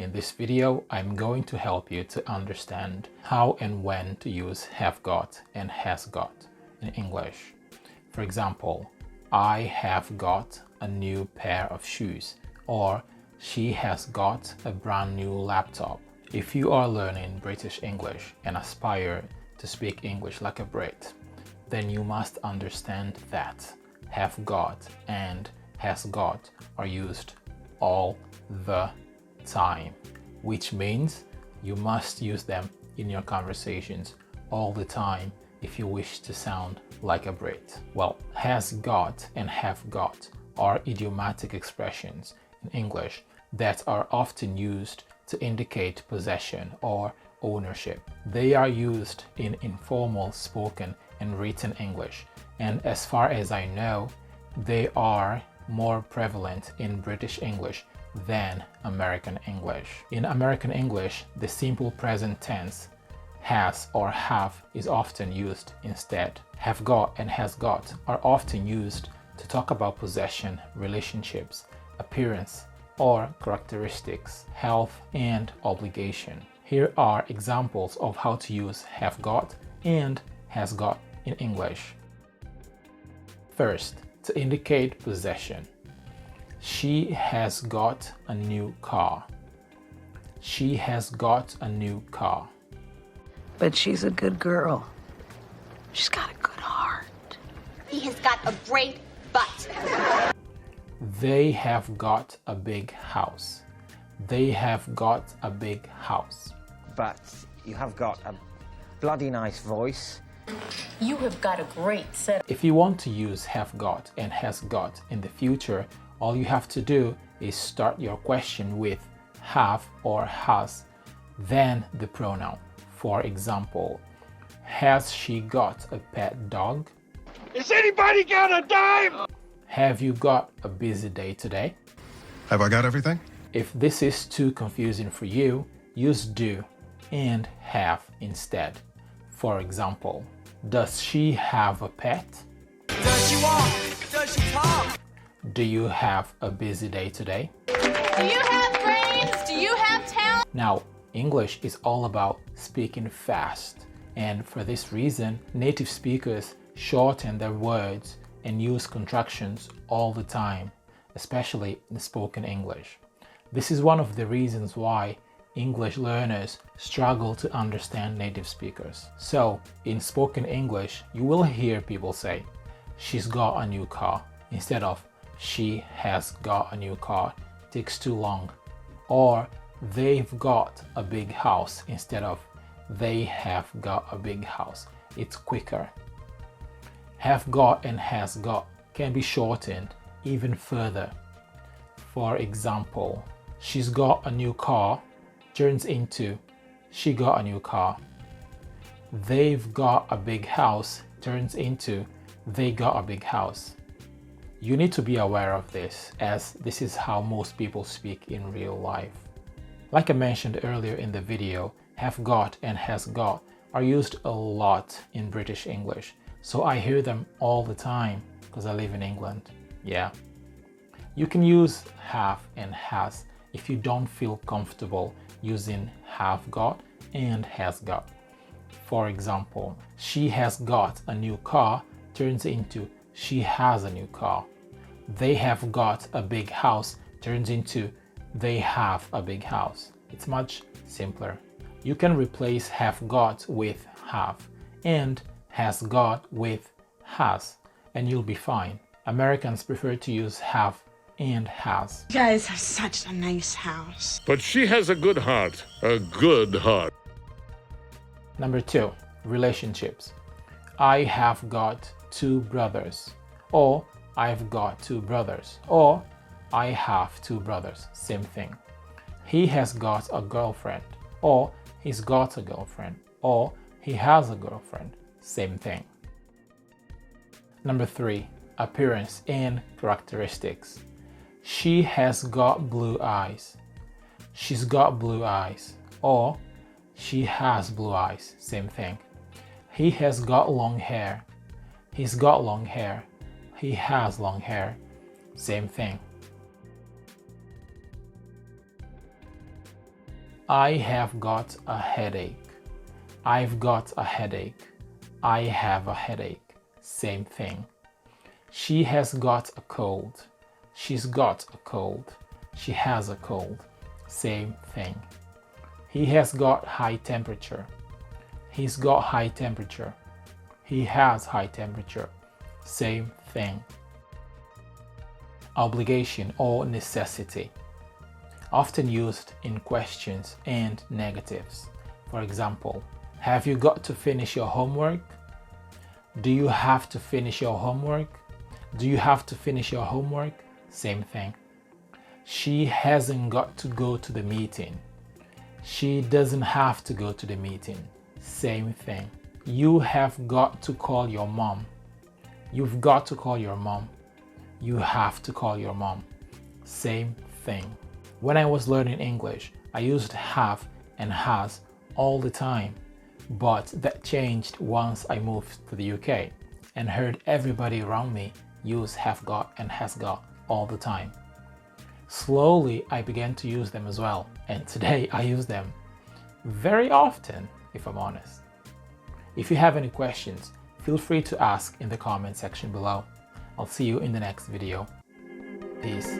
In this video, I'm going to help you to understand how and when to use have got and has got in English. For example, I have got a new pair of shoes, or she has got a brand new laptop. If you are learning British English and aspire to speak English like a Brit, then you must understand that have got and has got are used all the time, which means you must use them in your conversations all the time if you wish to sound like a Brit. Well, has got and have got are idiomatic expressions in English that are often used to indicate possession or ownership. They are used in informal spoken and written English, and as far as I know, they are more prevalent in British English than American English. In American English, the simple present tense has or have is often used instead. Have got and has got are often used to talk about possession, relationships, appearance, or characteristics, health, and obligation. Here are examples of how to use have got and has got in English. First, to indicate possession. She has got a new car. She has got a new car. But she's a good girl. She's got a good heart. He has got a great butt. They have got a big house. They have got a big house. But you have got a bloody nice voice. You have got a great set. If you want to use have got and has got in the future, all you have to do is start your question with have or has, then the pronoun. For example, has she got a pet dog? Has anybody got a dime? Have you got a busy day today? Have I got everything? If this is too confusing for you, use do and have instead. For example, does she have a pet? Does she walk? Does she talk? Do you have a busy day today? Do you have brains? Do you have talent? Now, English is all about speaking fast, and for this reason, native speakers shorten their words and use contractions all the time, especially in spoken English. This is one of the reasons why English learners struggle to understand native speakers. So, in spoken English, you will hear people say, she's got a new car, instead of she has got a new car. It takes too long. Or they've got a big house, instead of they have got a big house. It's quicker. Have got and has got can be shortened even further. For example, she's got a new car turns into she got a new car. They've got a big house turns into they got a big house. You need to be aware of this, as this is how most people speak in real life. Like I mentioned earlier in the video, have got and has got are used a lot in British English, so I hear them all the time because I live in England. Yeah. You can use have and has if you don't feel comfortable using have got and has got. For example, she has got a new car turns into she has a new car. They have got a big house turns into they have a big house. It's much simpler. You can replace have got with have and has got with has, and you'll be fine. Americans prefer to use have and has. You guys have such a nice house. But she has a good heart. A good heart. Number 2, relationships. I have got 2 brothers, or I've got 2 brothers, or I have 2 brothers. Same thing. He has got a girlfriend, or he's got a girlfriend, or he has a girlfriend. Same thing. Number 3, appearance and characteristics. She has got blue eyes. She's got blue eyes, or she has blue eyes. Same thing. He has got long hair. He's got long hair. He has long hair. Same thing. I have got a headache. I've got a headache. I have a headache. Same thing. She has got a cold. She's got a cold. She has a cold. Same thing. He has got high temperature. He's got high temperature. He has high temperature. Same thing. Obligation or necessity. Often used in questions and negatives. For example, have you got to finish your homework? Do you have to finish your homework? Do you have to finish your homework? Same thing. She hasn't got to go to the meeting. She doesn't have to go to the meeting. Same thing. You have got to call your mom. You've got to call your mom. You have to call your mom. Same thing. When I was learning English, I used have and has all the time, but that changed once I moved to the UK and heard everybody around me use have got and has got all the time. Slowly, I began to use them as well, and today I use them very often, if I'm honest. If you have any questions, feel free to ask in the comment section below. I'll see you in the next video. Peace.